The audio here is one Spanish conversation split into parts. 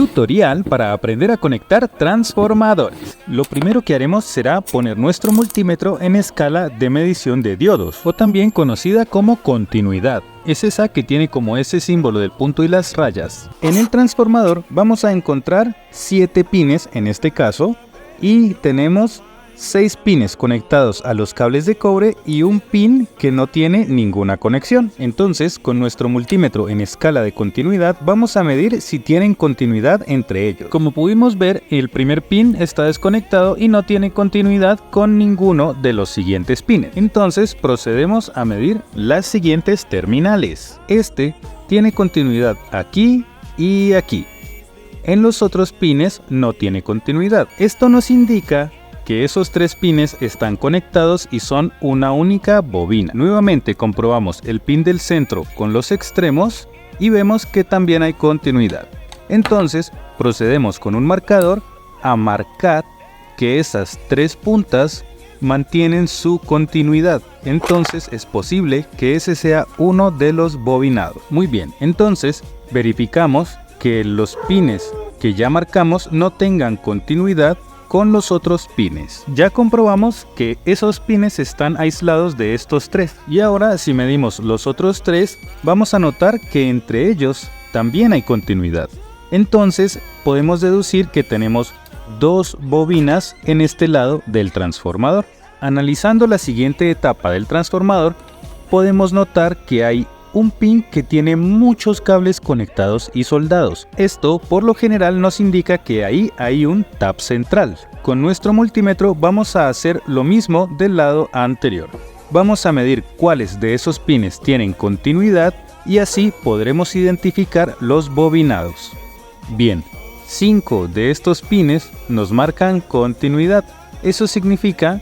Tutorial para aprender a conectar transformadores. Lo primero que haremos será poner nuestro multímetro en escala de medición de diodos, o también conocida como continuidad. Es esa que tiene como ese símbolo del punto y las rayas. En el transformador vamos a encontrar 7 pines en este caso, y tenemos 6 pines conectados a los cables de cobre y un pin que no tiene ninguna conexión. Entonces, con nuestro multímetro en escala de continuidad vamos a medir si tienen continuidad entre ellos. Como pudimos ver, el primer pin está desconectado y no tiene continuidad con ninguno de los siguientes pines. Entonces procedemos a medir las siguientes terminales. Este tiene continuidad aquí y aquí. En los otros pines no tiene continuidad. Esto nos indica que esos 3 pines están conectados y son una única bobina. Nuevamente comprobamos el pin del centro con los extremos y vemos que también hay continuidad. Entonces procedemos con un marcador a marcar que esas 3 puntas mantienen su continuidad. Entonces es posible que ese sea uno de los bobinados. Muy bien, entonces verificamos que los pines que ya marcamos no tengan continuidad con los otros pines. Ya comprobamos que esos pines están aislados de estos 3. Y ahora, si medimos los otros 3, vamos a notar que entre ellos también hay continuidad. Entonces podemos deducir que tenemos 2 bobinas en este lado del transformador. Analizando la siguiente etapa del transformador, podemos notar que hay un pin que tiene muchos cables conectados y soldados. Esto por lo general nos indica que ahí hay un tap central. Con nuestro multímetro vamos a hacer lo mismo del lado anterior. Vamos a medir cuáles de esos pines tienen continuidad y así podremos identificar los bobinados. Bien, 5 de estos pines nos marcan continuidad. Eso significa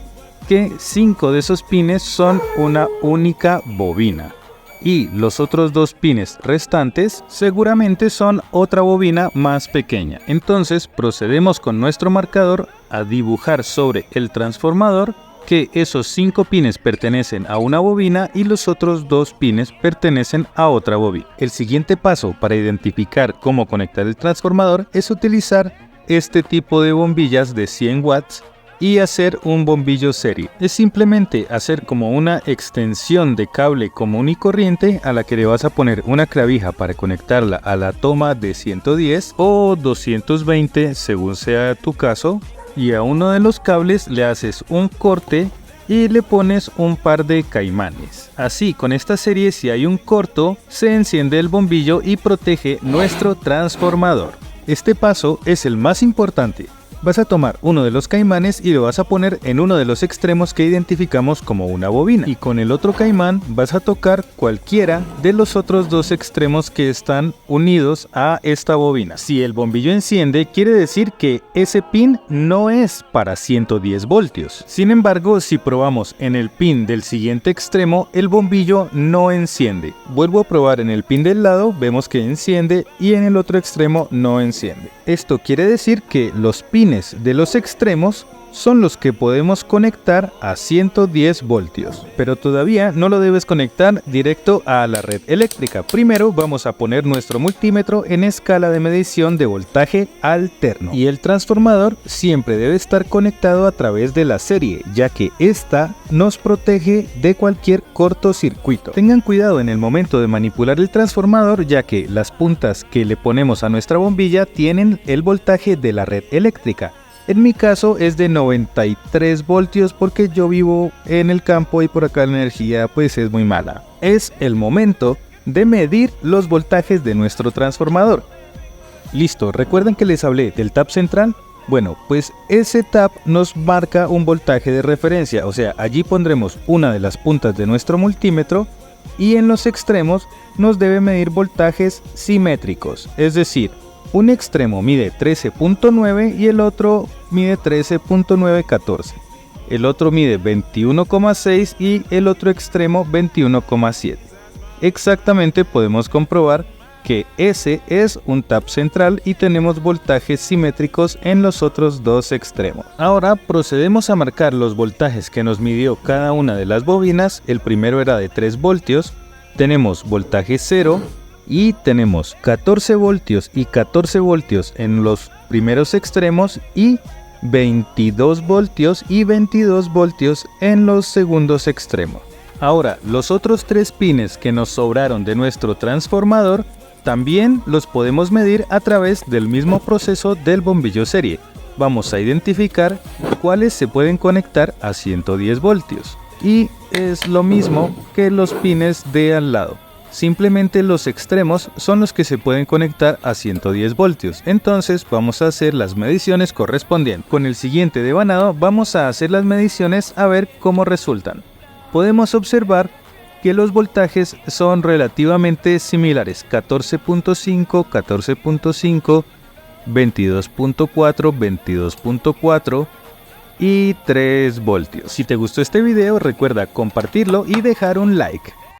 que 5 de esos pines son una única bobina. Y los otros 2 pines restantes seguramente son otra bobina más pequeña. Entonces procedemos con nuestro marcador a dibujar sobre el transformador que esos 5 pines pertenecen a una bobina y los otros 2 pines pertenecen a otra bobina. El siguiente paso para identificar cómo conectar el transformador es utilizar este tipo de bombillas de 100 watts y hacer un bombillo serie. Es simplemente hacer como una extensión de cable común y corriente a la que le vas a poner una clavija para conectarla a la toma de 110 o 220 según sea tu caso, y a uno de los cables le haces un corte y le pones un par de caimanes. Así, con esta serie, si hay un corto, se enciende el bombillo y protege nuestro transformador. Este paso es el más importante. Vas a tomar uno de los caimanes y lo vas a poner en uno de los extremos que identificamos como una bobina. Y con el otro caimán vas a tocar cualquiera de los otros 2 extremos que están unidos a esta bobina. Si el bombillo enciende, quiere decir que ese pin no es para 110 voltios. Sin embargo, si probamos en el pin del siguiente extremo, el bombillo no enciende. Vuelvo a probar en el pin del lado, vemos que enciende, y en el otro extremo no enciende. Esto quiere decir que los pines de los extremos son los que podemos conectar a 110 voltios, pero todavía no lo debes conectar directo a la red eléctrica. Primero vamos a poner nuestro multímetro en escala de medición de voltaje alterno, y el transformador siempre debe estar conectado a través de la serie, ya que esta nos protege de cualquier cortocircuito. Tengan cuidado en el momento de manipular el transformador, ya que las puntas que le ponemos a nuestra bombilla tienen el voltaje de la red eléctrica. En mi caso es de 93 voltios porque yo vivo en el campo y por acá la energía pues es muy mala. Es el momento de medir los voltajes de nuestro transformador. Listo, ¿recuerdan que les hablé del tap central? Bueno, pues ese tap nos marca un voltaje de referencia, o sea, allí pondremos una de las puntas de nuestro multímetro y en los extremos nos debe medir voltajes simétricos, es decir, un extremo mide 13.9 y el otro mide 13.914. El otro mide 21,6 y el otro extremo 21,7. Exactamente podemos comprobar que ese es un tap central y tenemos voltajes simétricos en los otros 2 extremos. Ahora procedemos a marcar los voltajes que nos midió cada una de las bobinas. El primero era de 3 voltios. Tenemos voltaje 0. y tenemos 14 voltios y 14 voltios en los primeros extremos y 22 voltios y 22 voltios en los segundos extremos. Ahora, los otros 3 pines que nos sobraron de nuestro transformador también los podemos medir a través del mismo proceso del bombillo serie. Vamos a identificar cuáles se pueden conectar a 110 voltios. Y es lo mismo que los pines de al lado. Simplemente los extremos son los que se pueden conectar a 110 voltios. Entonces vamos a hacer las mediciones correspondientes. Con el siguiente devanado vamos a hacer las mediciones a ver cómo resultan. Podemos observar que los voltajes son relativamente similares. 14.5, 14.5, 22.4, 22.4 y 3 voltios. Si te gustó este video recuerda compartirlo y dejar un like.